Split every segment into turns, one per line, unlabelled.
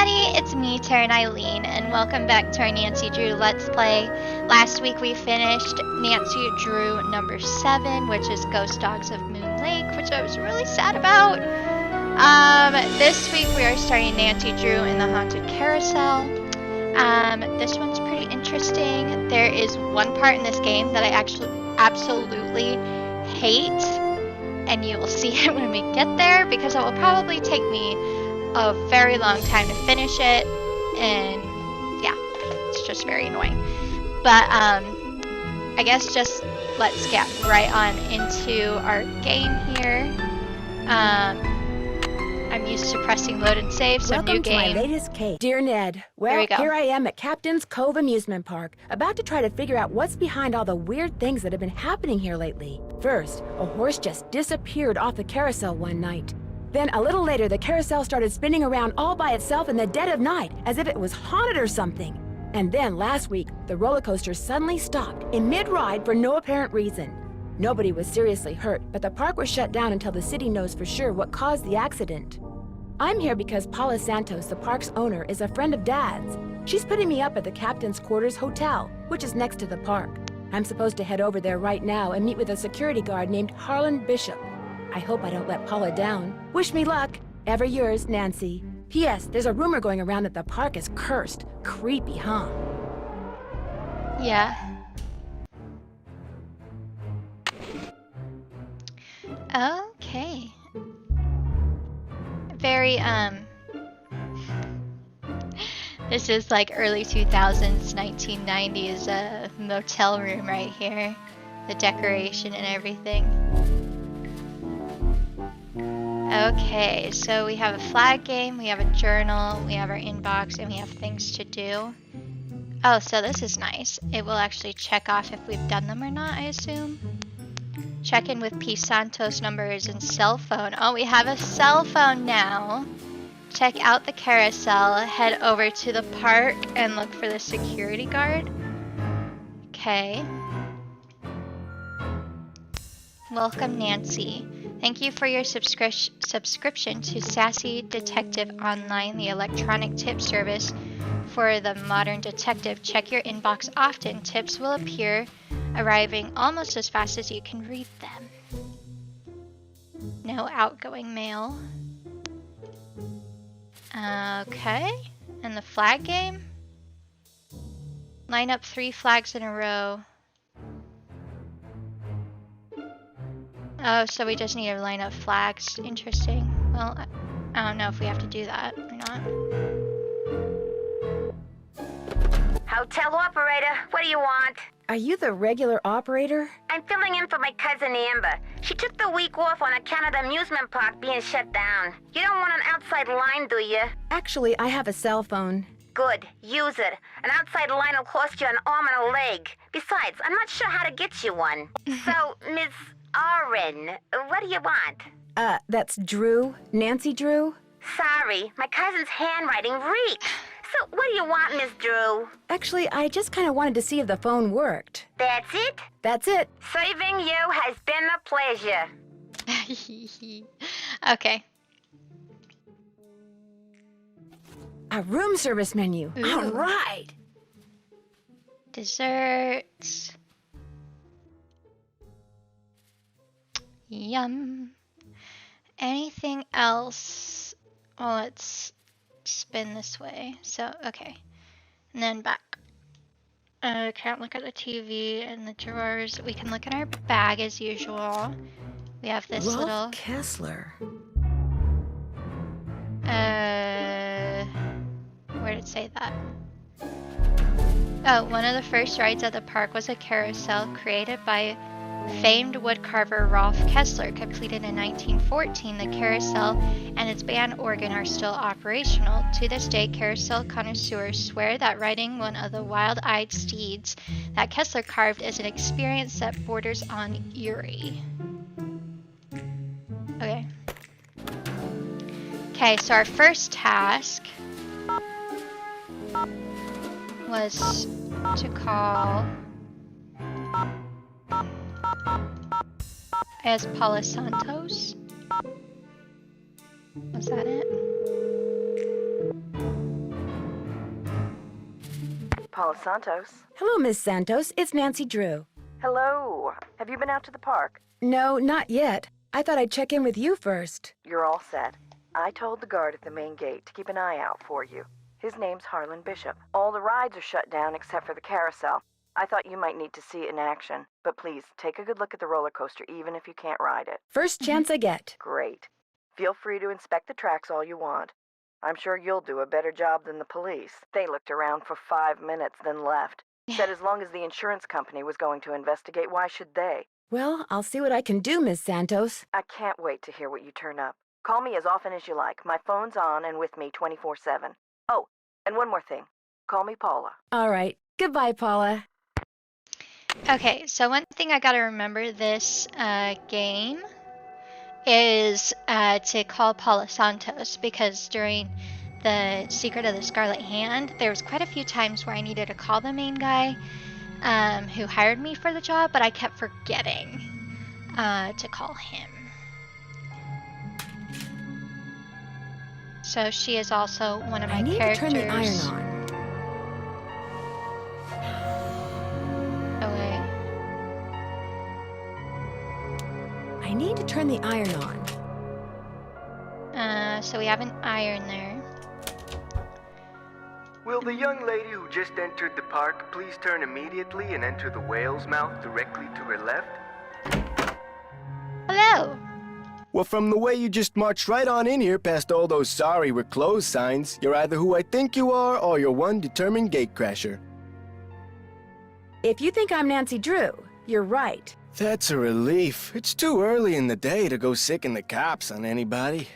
everybody, it's me, Taryn Eileen, and welcome back to our Nancy Drew Let's Play. Last week we finished Nancy Drew number 7, which is Ghost Dogs of Moon Lake, which I was really sad about. This week we are starting Nancy Drew in the Haunted Carousel. This one's pretty interesting. There is one part in this game that I actually absolutely hate, and you will see it when we get there, because it will probably take me a very long time to finish it, and yeah, it's just very annoying. But I guess just let's get right on into our game here. I'm used to pressing load and save, so
Welcome
new game.
to my latest case. Dear Ned, well, here I am at Captain's Cove Amusement Park, about to try to figure out what's behind all the weird things that have been happening here lately. First, a horse just disappeared off the carousel one night. Then, a little later, the carousel started spinning around all by itself in the dead of night, as if it was haunted or something. And then, last week, the roller coaster suddenly stopped in mid-ride for no apparent reason. Nobody was seriously hurt, but the park was shut down until the city knows for sure what caused the accident. I'm here because Paula Santos, the park's owner, is a friend of Dad's. She's putting me up at the Captain's Quarters Hotel, which is next to the park. I'm supposed to head over there right now and meet with a security guard named Harlan Bishop. I hope I don't let Paula down. Wish me luck. Ever yours, Nancy. P.S. There's a rumor going around that the park is cursed. Creepy, huh?
Yeah. Okay. Very, this is like early 2000s, 1990s, motel room right here. The decoration and everything. Okay, so we have a flag game, we have a journal, we have our inbox, and we have things to do. Oh, so this is nice. It will actually check off if we've done them or not, I assume. Check in with P. Santos numbers and cell phone. Oh, we have a cell phone now. Check out the carousel, head over to the park, and look for the security guard. Okay. Welcome, Nancy. Thank you for your subscription to Sassy Detective Online, the electronic tip service for the modern detective. Check your inbox often. Tips will appear, arriving almost as fast as you can read them. No outgoing mail. Okay. And the flag game? Line up 3 flags in a row. Oh, so we just need to line up flags. Interesting. Well, I don't know if we have to do that or not.
Hotel operator, what do you want?
Are you the regular operator?
I'm filling in for my cousin Amber. She took the week off on account of the amusement park being shut down. You don't want an outside line, do you?
Actually, I have a cell phone.
Good, use it. An outside line will cost you an arm and a leg. Besides, I'm not sure how to get you one. So, Miss Oren, what do you want?
That's Drew? Nancy Drew?
Sorry, my cousin's handwriting reeks. So, what do you want, Miss Drew?
Actually, I just kind of wanted to see if the phone worked.
That's it?
That's it.
Serving you has been a pleasure.
Okay.
A room service menu.
Ooh.
All right.
Desserts. Yum. Anything else? Well, let's spin this way. So, okay. And then back. Can't look at the TV and the drawers. We can look in our bag as usual. We have this
Rolf
little...
Kessler.
Where did it say that? Oh, one of the first rides at the park was a carousel created by famed woodcarver Rolf Kessler. Completed in 1914, the carousel and its band organ are still operational. To this day, carousel connoisseurs swear that riding one of the wild-eyed steeds that Kessler carved is an experience that borders on eerie. Okay. Okay, so our first task was to call as Paula Santos. Was that it?
Paula Santos.
Hello, Miss Santos. It's Nancy Drew.
Hello. Have you been out to the park?
No, not yet. I thought I'd check in with you first.
You're all set. I told the guard at the main gate to keep an eye out for you. His name's Harlan Bishop. All the rides are shut down except for the carousel. I thought you might need to see it in action, but please, take a good look at the roller coaster even if you can't ride it.
First chance I get.
Great. Feel free to inspect the tracks all you want. I'm sure you'll do a better job than the police. They looked around for 5 minutes, then left. Said as long as the insurance company was going to investigate, why should they?
Well, I'll see what I can do, Miss Santos.
I can't wait to hear what you turn up. Call me as often as you like. My phone's on and with me 24/7. Oh, and one more thing. Call me Paula.
All right. Goodbye, Paula.
Okay, so one thing I gotta remember this game is to call Paula Santos, because during the Secret of the Scarlet Hand, there was quite a few times where I needed to call the main guy who hired me for the job, but I kept forgetting to call him. So she is also one of my characters.
I need to turn the iron on. I need to turn the iron on.
So we have an iron there.
Will the young lady who just entered the park please turn immediately and enter the whale's mouth directly to her left?
Hello.
Well, from the way you just marched right on in here past all those sorry we're closed signs, you're either who I think you are or you're one determined gatecrasher.
If you think I'm Nancy Drew, you're right.
That's a relief. It's too early in the day to go sicken the cops on anybody.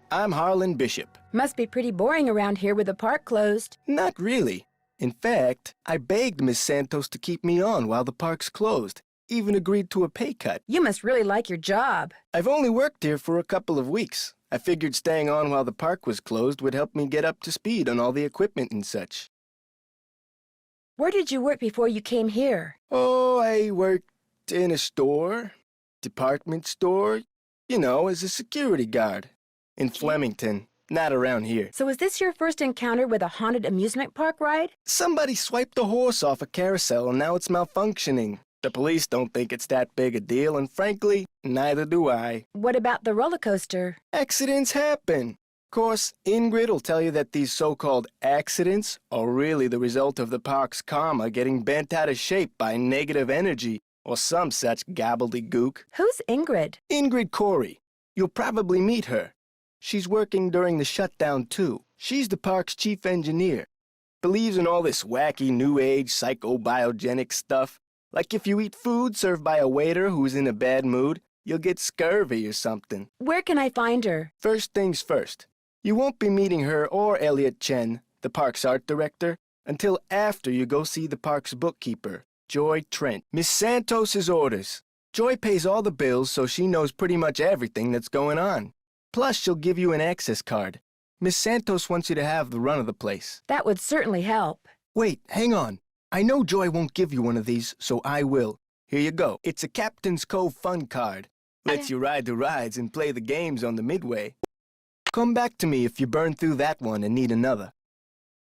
I'm Harlan Bishop.
Must be pretty boring around here with the park closed.
Not really. In fact, I begged Miss Santos to keep me on while the park's closed. Even agreed to a pay cut.
You must really like your job.
I've only worked here for a couple of weeks. I figured staying on while the park was closed would help me get up to speed on all the equipment and such.
Where did you work before you came here?
Oh, I worked in a store, department store, you know, as a security guard. In Flemington, not around here.
So is this your first encounter with a haunted amusement park ride?
Somebody swiped a horse off a carousel and now it's malfunctioning. The police don't think it's that big a deal, and frankly, neither do I.
What about the roller coaster?
Accidents happen. Of course, Ingrid will tell you that these so-called accidents are really the result of the park's karma getting bent out of shape by negative energy or some such gobbledygook.
Who's Ingrid?
Ingrid Corey. You'll probably meet her. She's working during the shutdown, too. She's the park's chief engineer. Believes in all this wacky new age psychobiogenic stuff. Like if you eat food served by a waiter who's in a bad mood, you'll get scurvy or something.
Where can I find her?
First things first. You won't be meeting her or Elliot Chen, the park's art director, until after you go see the park's bookkeeper, Joy Trent. Miss Santos's orders. Joy pays all the bills, so she knows pretty much everything that's going on. Plus, she'll give you an access card. Miss Santos wants you to have the run of the place.
That would certainly help.
Wait, hang on. I know Joy won't give you one of these, so I will. Here you go. It's a Captain's Cove fun card. Lets you ride the rides and play the games on the midway. Come back to me if you burn through that one and need another.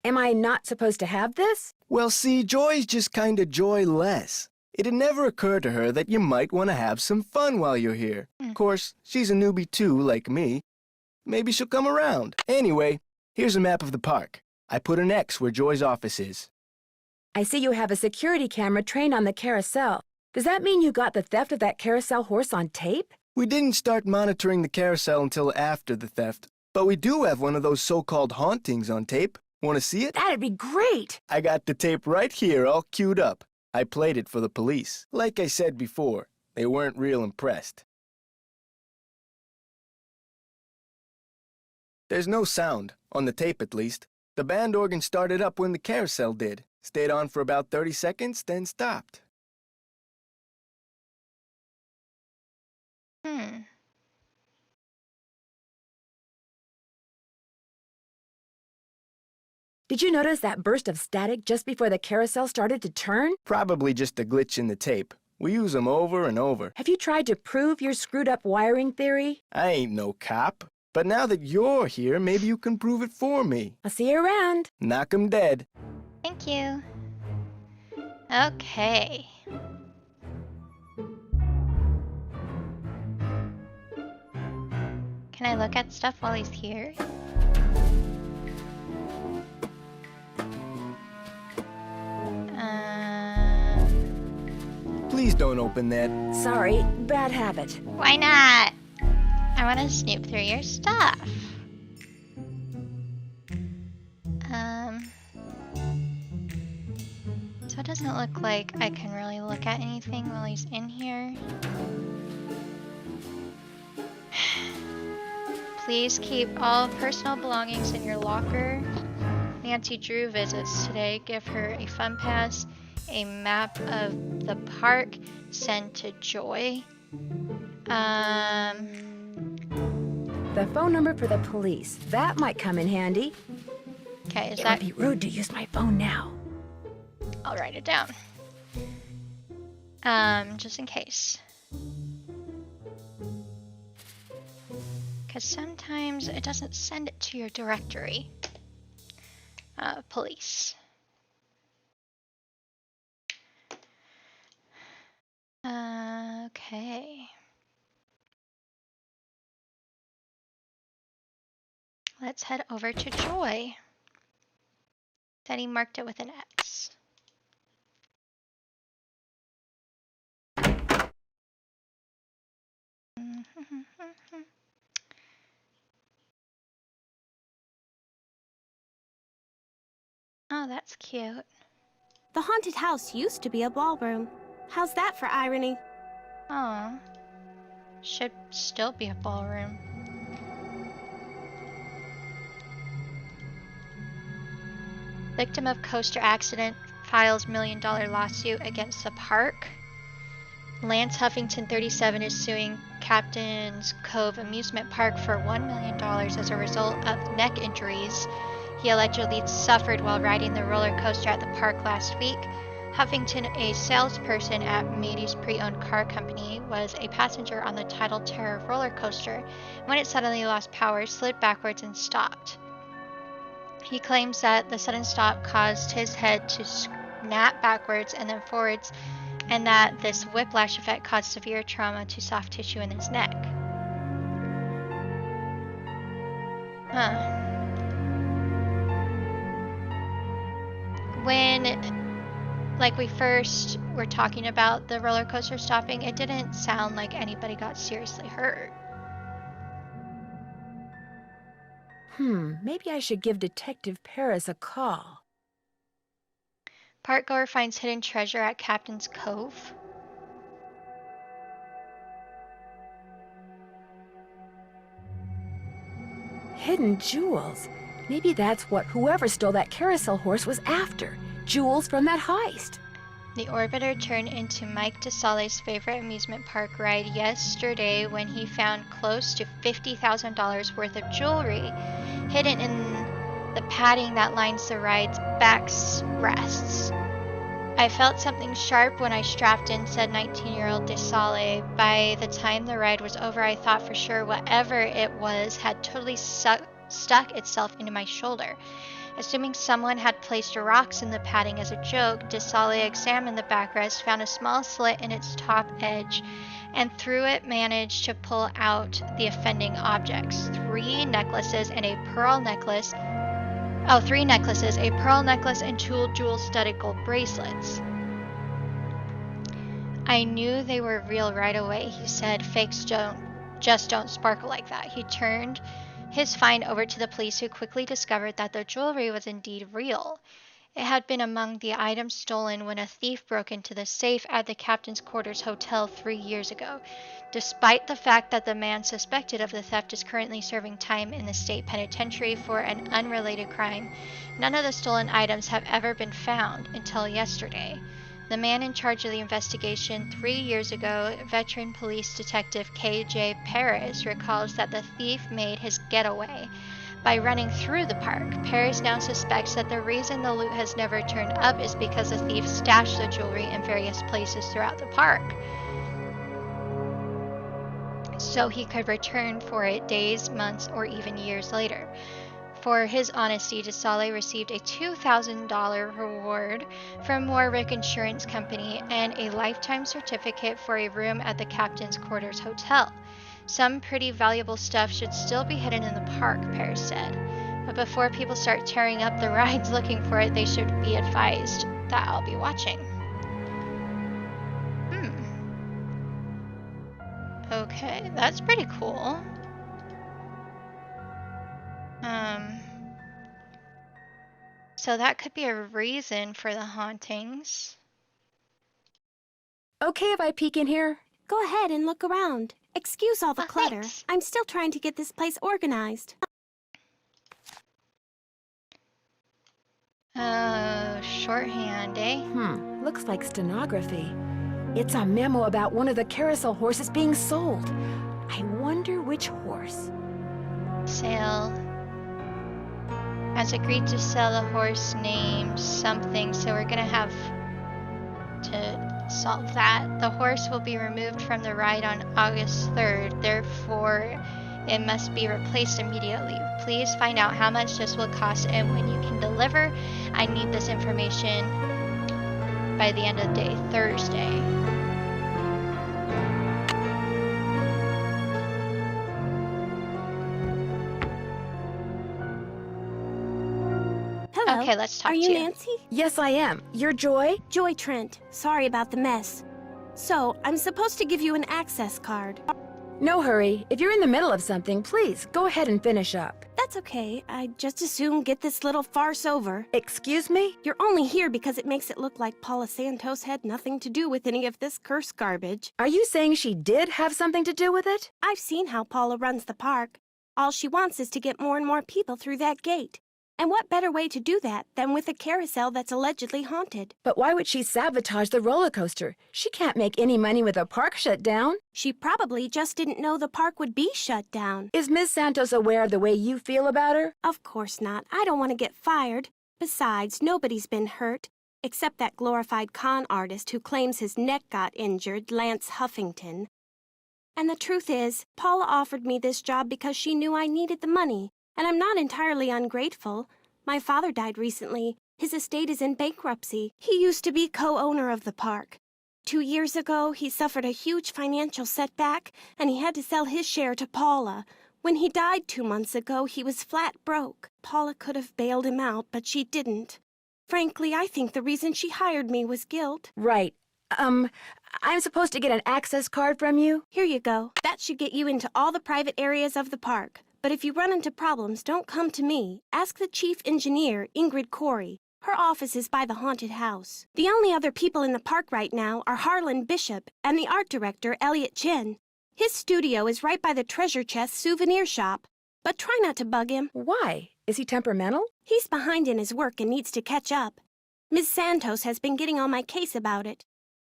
Am I not supposed to have this?
Well, see, Joy's just kinda joyless. It'd never occur to her that you might want to have some fun while you're here. Of course, she's a newbie too, like me. Maybe she'll come around. Anyway, here's a map of the park. I put an X where Joy's office is.
I see you have a security camera trained on the carousel. Does that mean you got the theft of that carousel horse on tape?
We didn't start monitoring the carousel until after the theft, but we do have one of those so-called hauntings on tape. Want to see it?
That'd be great!
I got the tape right here, all queued up. I played it for the police. Like I said before, they weren't real impressed. There's no sound, on the tape at least. The band organ started up when the carousel did. Stayed on for about 30 seconds, then stopped.
Did you notice that burst of static just before the carousel started to turn?
Probably just a glitch in the tape. We use them over and over.
Have you tried to prove your screwed-up wiring theory?
I ain't no cop. But now that you're here, maybe you can prove it for me.
I'll see you around.
Knock 'em dead.
Thank you. Okay. Can I look at stuff while he's here?
Please don't open that.
Sorry, bad habit.
Why not? I want to snoop through your stuff. So it doesn't look like I can really look at anything while he's in here. Please keep all personal belongings in your locker. Nancy Drew visits today. Give her a fun pass, a map of the park, send to Joy.
The phone number for the police. That might come in handy.
Okay,
It would be rude to use my phone now.
I'll write it down. Just in case. Because sometimes it doesn't send it to your directory. Police. Okay. Let's head over to Joy. Then he marked it with an X. Oh, that's cute.
The haunted house used to be a ballroom. How's that for irony?
Oh, should still be a ballroom. Victim of coaster accident files $1 million lawsuit against the park. Lance Huffington, 37, is suing Captain's Cove Amusement Park for $1 million as a result of neck injuries he allegedly suffered while riding the roller coaster at the park last week. Huffington, a salesperson at Mady's pre-owned car company, was a passenger on the Tidal Terror roller coaster when it suddenly lost power, slid backwards, and stopped. He claims that the sudden stop caused his head to snap backwards and then forwards, and that this whiplash effect caused severe trauma to soft tissue in his neck. Huh. When, we first were talking about the roller coaster stopping, it didn't sound like anybody got seriously hurt.
Maybe I should give Detective Paris a call.
Parkgoer finds hidden treasure at Captain's Cove.
Hidden jewels. Maybe that's what whoever stole that carousel horse was after. Jewels from that heist.
The Orbiter turned into Mike DeSale's favorite amusement park ride yesterday when he found close to $50,000 worth of jewelry hidden in the padding that lines the ride's backrests. I felt something sharp when I strapped in, said 19-year-old DeSale. By the time the ride was over, I thought for sure whatever it was had totally stuck itself into my shoulder. Assuming someone had placed rocks in the padding as a joke, DeSale examined the backrest, found a small slit in its top edge, and through it managed to pull out the offending objects. Three necklaces, a pearl necklace, and two jewel-studded gold bracelets. I knew they were real right away, he said. Fakes don't sparkle like that. He turned his find over to the police, who quickly discovered that the jewelry was indeed real. It had been among the items stolen when a thief broke into the safe at the Captain's Quarters Hotel 3 years ago. Despite the fact that the man suspected of the theft is currently serving time in the state penitentiary for an unrelated crime, none of the stolen items have ever been found until yesterday. The man in charge of the investigation 3 years ago, veteran police detective K.J. Paris, recalls that the thief made his getaway by running through the park. Paris now suspects that the reason the loot has never turned up is because the thief stashed the jewelry in various places throughout the park, so he could return for it days, months, or even years later. For his honesty, DeSale received a $2,000 reward from Warwick Insurance Company and a lifetime certificate for a room at the Captain's Quarters Hotel. Some pretty valuable stuff should still be hidden in the park, Paris said. But before people start tearing up the rides looking for it, they should be advised that I'll be watching. Okay, that's pretty cool. So that could be a reason for the hauntings.
Okay if I peek in here?
Go ahead and look around. Excuse all the clutter.
Thanks.
I'm still trying to get this place organized.
Shorthand, eh?
Looks like stenography. It's a memo about one of the carousel horses being sold. I wonder which horse.
Sale. Has agreed to sell a horse named something, so we're gonna have to solve that. The horse will be removed from the ride on August 3rd, therefore it must be replaced immediately. Please find out how much this will cost and when you can deliver. I need this information by the end of the day, Thursday.
Hello.
Okay, let's talk
Are
to
you
you.
Nancy?
Yes, I am. You're Joy?
Joy Trent. Sorry about the mess. So, I'm supposed to give you an access card.
No hurry. If you're in the middle of something, please, go ahead and finish up.
That's okay. I'd just as soon get this little farce over.
Excuse me?
You're only here because it makes it look like Paula Santos had nothing to do with any of this cursed garbage.
Are you saying she did have something to do with it?
I've seen how Paula runs the park. All she wants is to get more and more people through that gate. And what better way to do that than with a carousel that's allegedly haunted?
But why would she sabotage the roller coaster? She can't make any money with the park shut down.
She probably just didn't know the park would be shut down.
Is Miss Santos aware of the way you feel about her?
Of course not. I don't want to get fired. Besides, nobody's been hurt, except that glorified con artist who claims his neck got injured, Lance Huffington. And the truth is, Paula offered me this job because she knew I needed the money. And I'm not entirely ungrateful. My father died recently. His estate is in bankruptcy. He used to be co-owner of the park. 2 years ago, he suffered a huge financial setback, and he had to sell his share to Paula. When he died 2 months ago, he was flat broke. Paula could have bailed him out, but she didn't. Frankly, I think the reason she hired me was guilt.
Right. I'm supposed to get an access card from you?
Here you go. That should get you into all the private areas of the park. But if you run into problems, don't come to me. Ask the chief engineer, Ingrid Corey. Her office is by the haunted house. The only other people in the park right now are Harlan Bishop and the art director, Elliot Chen. His studio is right by the treasure chest souvenir shop. But try not to bug him.
Why? Is he temperamental?
He's behind in his work and needs to catch up. Ms. Santos has been getting on my case about it.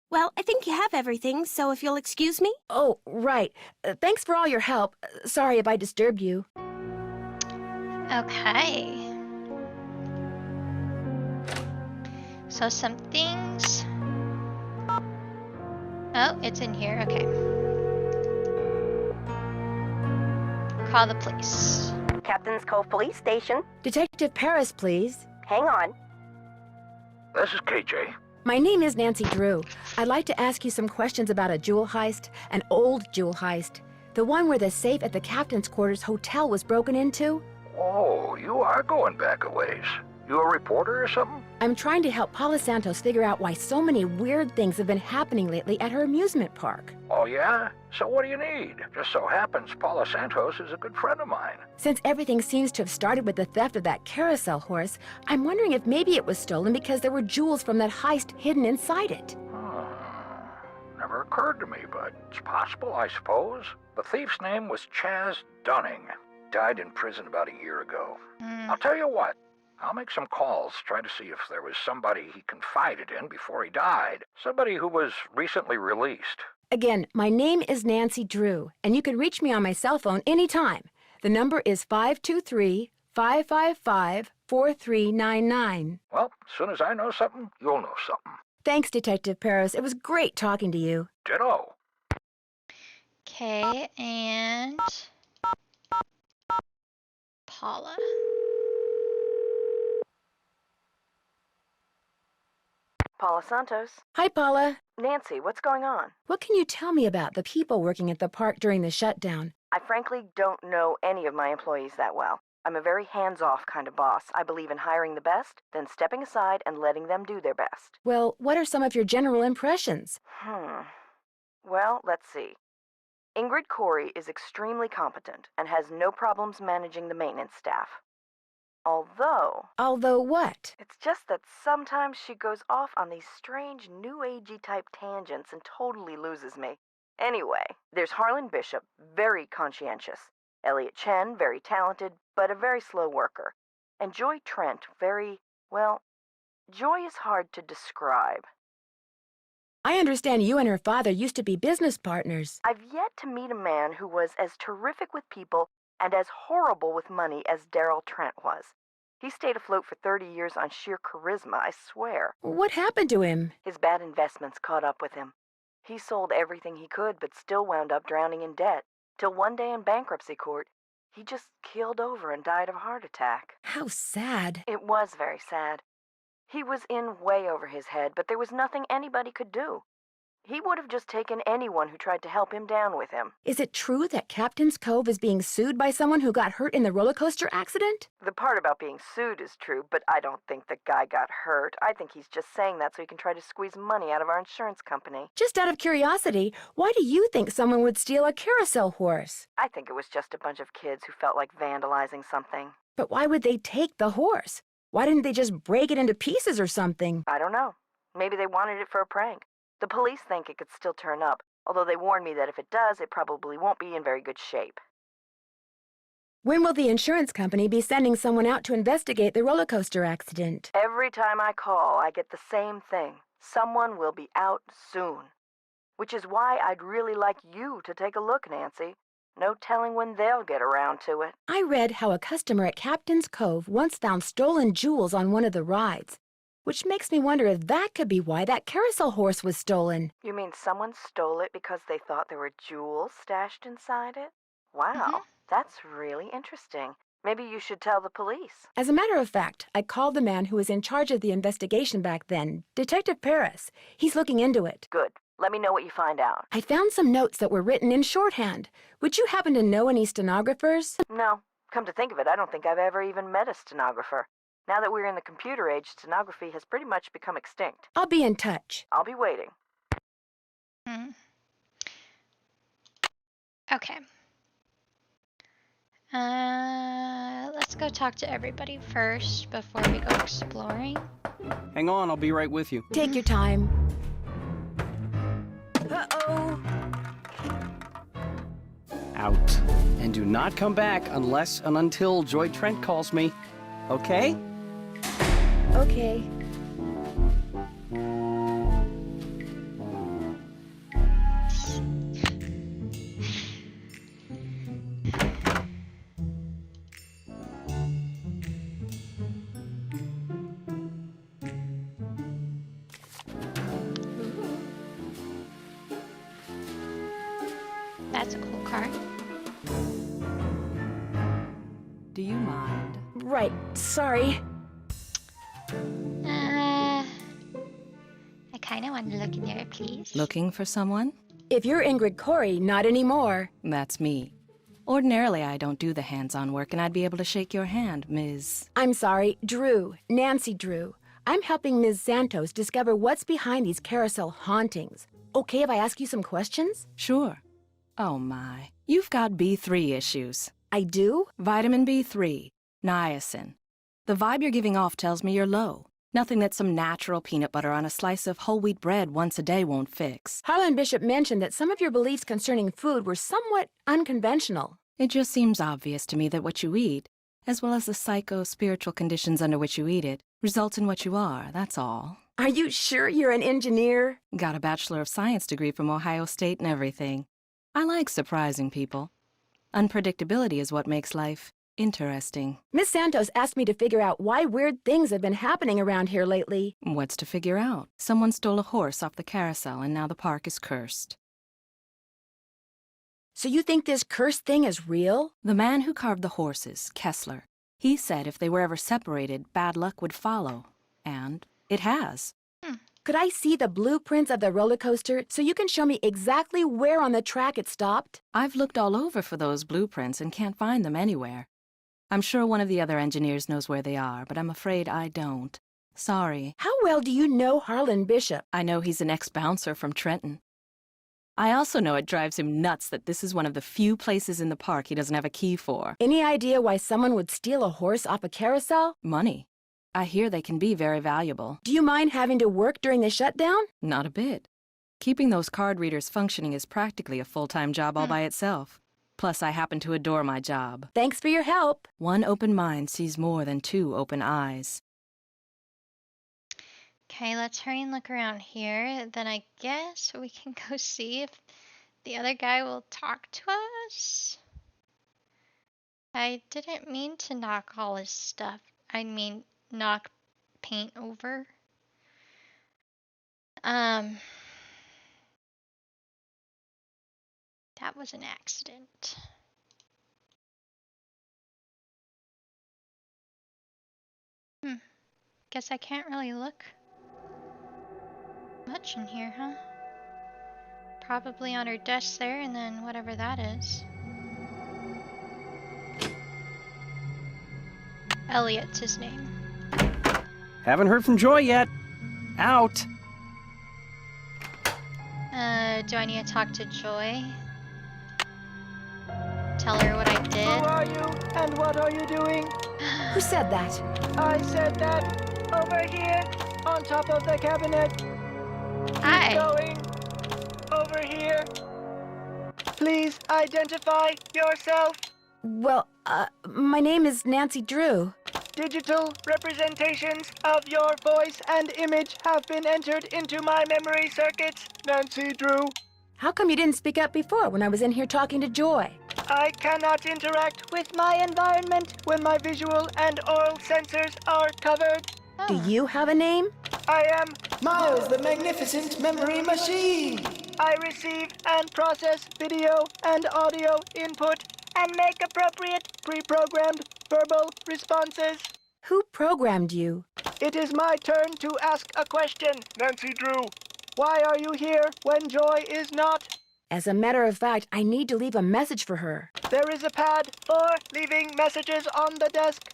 Well, I think you have everything, so if you'll excuse me?
Oh, right. Thanks for all your help. Sorry if I disturbed you.
Okay. So some things. Oh, it's in here. Okay. Call the police.
Captain's Cove Police Station.
Detective Paris, please.
Hang on.
This is KJ.
My name is Nancy Drew. I'd like to ask you some questions about a jewel heist, an old jewel heist. The one where the safe at the Captain's Quarters Hotel was broken into.
Oh, you are going back a ways. You a reporter or something?
I'm trying to help Paula Santos figure out why so many weird things have been happening lately at her amusement park.
Oh, yeah? So what do you need? Just so happens Paula Santos is a good friend of mine.
Since everything seems to have started with the theft of that carousel horse, I'm wondering if maybe it was stolen because there were jewels from that heist hidden inside it.
Never occurred to me, but it's possible, I suppose. The thief's name was Chaz Dunning. Died in prison about a year ago. I'll tell you what. I'll make some calls, try to see if there was somebody he confided in before he died. Somebody who was recently released.
Again, my name is Nancy Drew, and you can reach me on my cell phone anytime. The number is 523-555-4399.
Well, as soon as I know something, you'll know something.
Thanks, Detective Paris. It was great talking to you.
Ditto.
Okay, and Paula.
Paula Santos.
Hi, Paula.
Nancy, what's going on?
What can you tell me about the people working at the park during the shutdown?
I frankly don't know any of my employees that well. I'm a very hands-off kind of boss. I believe in hiring the best, then stepping aside and letting them do their best.
Well, what are some of your general impressions?
Well, let's see. Ingrid Corey is extremely competent and has no problems managing the maintenance staff.
Although what?
It's just that sometimes she goes off on these strange new agey type tangents and totally loses me. Anyway, there's Harlan Bishop, very conscientious. Elliot Chen, very talented, but a very slow worker. And Joy Trent, Joy is hard to describe.
I understand you and her father used to be business partners.
I've yet to meet a man who was as terrific with people and as horrible with money as Daryl Trent was. He stayed afloat for 30 years on sheer charisma, I swear.
What happened to him?
His bad investments caught up with him. He sold everything he could, but still wound up drowning in debt. Till one day in bankruptcy court, he just keeled over and died of a heart attack.
How sad.
It was very sad. He was in way over his head, but there was nothing anybody could do. He would have just taken anyone who tried to help him down with him.
Is it true that Captain's Cove is being sued by someone who got hurt in the roller coaster accident?
The part about being sued is true, but I don't think the guy got hurt. I think he's just saying that so he can try to squeeze money out of our insurance company.
Just out of curiosity, why do you think someone would steal a carousel horse?
I think it was just a bunch of kids who felt like vandalizing something.
But why would they take the horse? Why didn't they just break it into pieces or something?
I don't know. Maybe they wanted it for a prank. The police think it could still turn up, although they warned me that if it does, it probably won't be in very good shape.
When will the insurance company be sending someone out to investigate the roller coaster accident?
Every time I call, I get the same thing. Someone will be out soon. Which is why I'd really like you to take a look, Nancy. No telling when they'll get around to it.
I read how a customer at Captain's Cove once found stolen jewels on one of the rides, which makes me wonder if that could be why that carousel horse was stolen.
You mean someone stole it because they thought there were jewels stashed inside it? Wow, that's really interesting. Maybe you should tell the police.
As a matter of fact, I called the man who was in charge of the investigation back then, Detective Paris. He's looking into it.
Good. Let me know what you find out.
I found some notes that were written in shorthand. Would you happen to know any stenographers?
No. Come to think of it, I don't think I've ever even met a stenographer. Now that we're in the computer age, stenography has pretty much become extinct.
I'll be in touch.
I'll be waiting.
Okay. Let's go talk to everybody first before we go exploring.
Hang on, I'll be right with you.
Take your time. Uh-oh.
Out. And do not come back unless and until Joy Trent calls me. Okay?
Okay.
That's a cool car.
Do you mind?
Right. Sorry.
I kind of want to look in there, please.
Looking for someone?
If you're Ingrid Corey, not anymore.
That's me. Ordinarily, I don't do the hands-on work, and I'd be able to shake your hand, Ms.
I'm sorry, Drew. Nancy Drew. I'm helping Ms. Santos discover what's behind these carousel hauntings. Okay if I ask you some questions?
Sure. Oh, my. You've got B3 issues.
I do?
Vitamin B3. Niacin. The vibe you're giving off tells me you're low. Nothing that some natural peanut butter on a slice of whole wheat bread once a day won't fix.
Harlan Bishop mentioned that some of your beliefs concerning food were somewhat unconventional.
It just seems obvious to me that what you eat, as well as the psycho-spiritual conditions under which you eat it, results in what you are, that's all.
Are you sure you're an engineer?
Got a Bachelor of Science degree from Ohio State and everything. I like surprising people. Unpredictability is what makes life interesting.
Miss Santos asked me to figure out why weird things have been happening around here lately.
What's to figure out? Someone stole a horse off the carousel and now the park is cursed.
So you think this cursed thing is real?
The man who carved the horses, Kessler, he said if they were ever separated, bad luck would follow. And it has.
Could I see the blueprints of the roller coaster so you can show me exactly where on the track it stopped?
I've looked all over for those blueprints and can't find them anywhere. I'm sure one of the other engineers knows where they are, but I'm afraid I don't. Sorry.
How well do you know Harlan Bishop?
I know he's an ex-bouncer from Trenton. I also know it drives him nuts that this is one of the few places in the park he doesn't have a key for.
Any idea why someone would steal a horse off a carousel?
Money. I hear they can be very valuable.
Do you mind having to work during the shutdown?
Not a bit. Keeping those card readers functioning is practically a full-time job all by itself. Plus, I happen to adore my job.
Thanks for your help.
One open mind sees more than two open eyes.
Okay, let's hurry and look around here. Then I guess we can go see if the other guy will talk to us. I didn't mean to knock all his stuff. I mean, knock paint over. That was an accident. Guess I can't really look much in here, huh? Probably on her desk there, and then whatever that is. Elliot's his name.
Haven't heard from Joy yet. Out.
Do I need to talk to Joy? Tell her what I did?
Who are you, and what are you doing?
Who said that?
I said that. Over here, on top of the cabinet.
Hi.
Keep going. Over here. Please identify yourself.
Well, my name is Nancy Drew.
Digital representations of your voice and image have been entered into my memory circuits, Nancy Drew.
How come you didn't speak up before when I was in here talking to Joy?
I cannot interact with my environment when my visual and oral sensors are covered.
Do you have a name?
I am
Miles, the Magnificent Memory Machine.
I receive and process video and audio input and make appropriate pre-programmed verbal responses.
Who programmed you?
It is my turn to ask a question, Nancy Drew. Why are you here when Joy is not?
As a matter of fact, I need to leave a message for her.
There is a pad for leaving messages on the desk.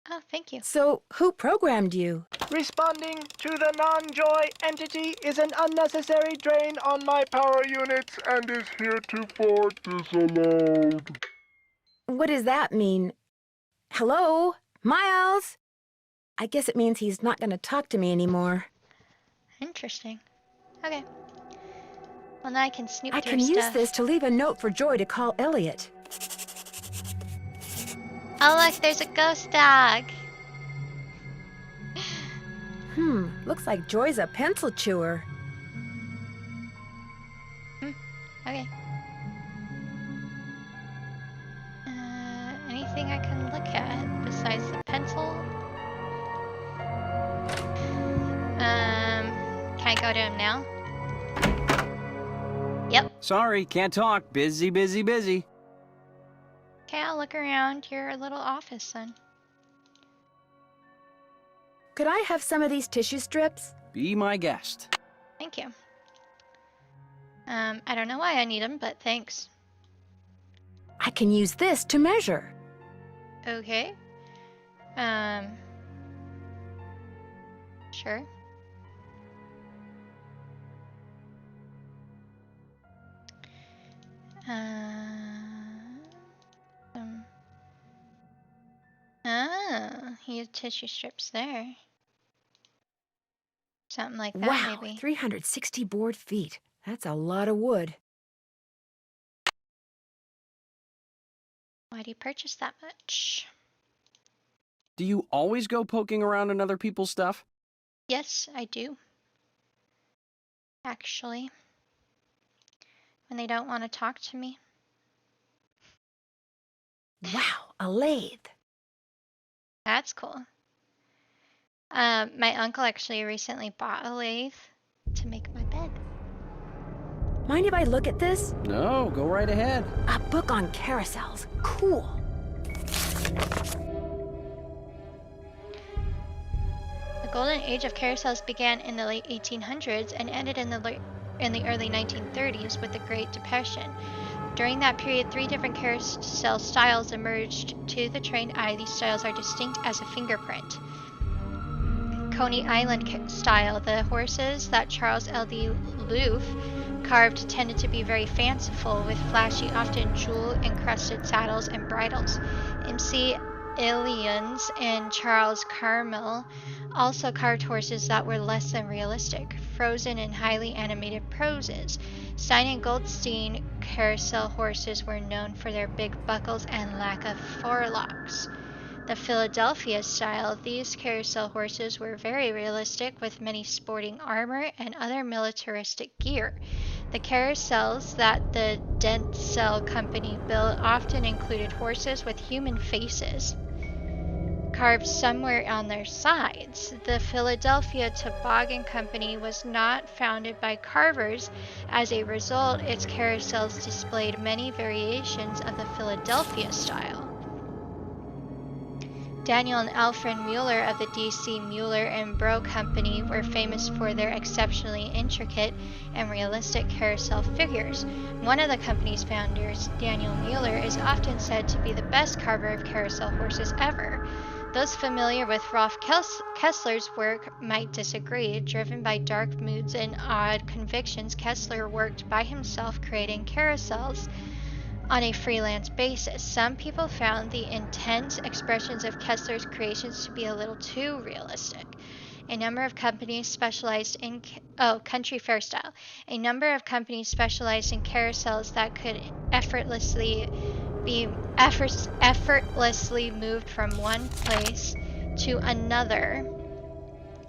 Oh, thank you.
So, who programmed you?
Responding to the non-Joy entity is an unnecessary drain on my power units and is heretofore disallowed.
What does that mean? Hello? Miles? I guess it means he's not going to talk to me anymore.
Interesting. Okay. Well, now I can snoop through
I can use this to leave a note for Joy to call Elliot.
Oh, look, there's a ghost dog.
Looks like Joy's a pencil chewer.
Okay. Anything I can look at besides the pencil? Can I go to him now? Yep.
Sorry, can't talk. Busy, busy, busy.
Okay, I'll look around your little office then.
Could I have some of these tissue strips?
Be my guest.
Thank you. I don't know why I need them, but thanks.
I can use this to measure.
Okay. Sure. He had tissue strips there. Something like that,
wow,
maybe.
360 board feet. That's a lot of wood.
Why do you purchase that much?
Do you always go poking around in other people's stuff?
Yes, I do. Actually. When they don't want to talk to me.
Wow, a lathe.
That's cool. My uncle actually recently bought a lathe to make my bed.
Mind if I look at this?
No, go right ahead.
A book on carousels. Cool.
The golden age of carousels began in the late 1800s and ended in the early 1930s with the Great Depression. During that period, 3 different carousel styles emerged to the trained eye. These styles are distinct as a fingerprint. Coney Island style. The horses that Charles L.D. Loof carved tended to be very fanciful, with flashy, often jewel-encrusted saddles and bridles. MC Ilions and Charles Carmel also carved horses that were less than realistic, frozen in highly animated poses. Stein and Goldstein carousel horses were known for their big buckles and lack of forelocks. The Philadelphia style. These carousel horses were very realistic, with many sporting armor and other militaristic gear. The carousels that the Dentzel Company built often included horses with human faces carved somewhere on their sides. The Philadelphia Toboggan Company was not founded by carvers. As a result, its carousels displayed many variations of the Philadelphia style. Daniel and Alfred Mueller of the D.C. Mueller and Bro Company were famous for their exceptionally intricate and realistic carousel figures. One of the company's founders, Daniel Mueller, is often said to be the best carver of carousel horses ever. Those familiar with Rolf Kessler's work might disagree. Driven by dark moods and odd convictions, Kessler worked by himself, creating carousels on a freelance basis. Some people found the intense expressions of Kessler's creations to be a little too realistic. A number of companies specialized in country fair style. A number of companies specialized in carousels that could effortlessly moved from one place to another.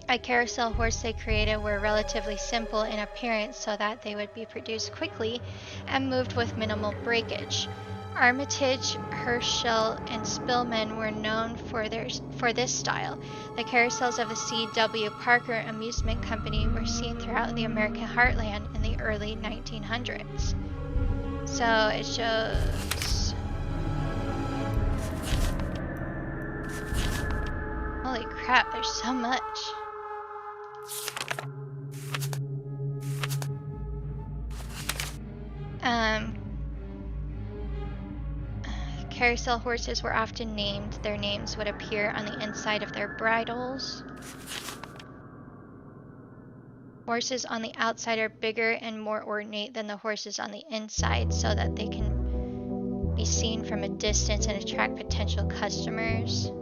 A carousel horse they created were relatively simple in appearance so that they would be produced quickly and moved with minimal breakage. Armitage, Herschel, and Spillman were known for this style. The carousels of the C.W. Parker Amusement Company were seen throughout the American heartland in the early 1900s. So it shows... Holy crap, there's so much. Carousel horses were often named. Their names would appear on the inside of their bridles. Horses on the outside are bigger and more ornate than the horses on the inside, so that they can be seen from a distance and attract potential customers.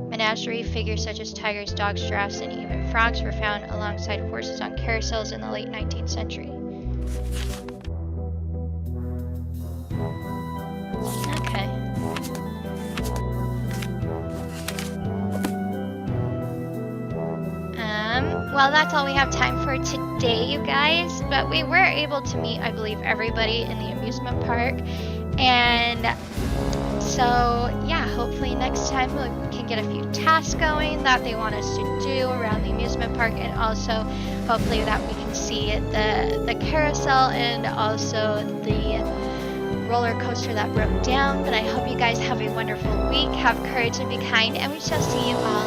Menagerie figures such as tigers, dogs, giraffes, and even frogs were found alongside horses on carousels in the late 19th century. Okay. Well, that's all we have time for today, you guys. But we were able to meet, I believe, everybody in the amusement park. And so, yeah, hopefully next time we can get a few tasks going that they want us to do around the amusement park, and also hopefully that we can see the carousel and also the roller coaster that broke down. But I hope you guys have a wonderful week. Have courage and be kind, and we shall see you all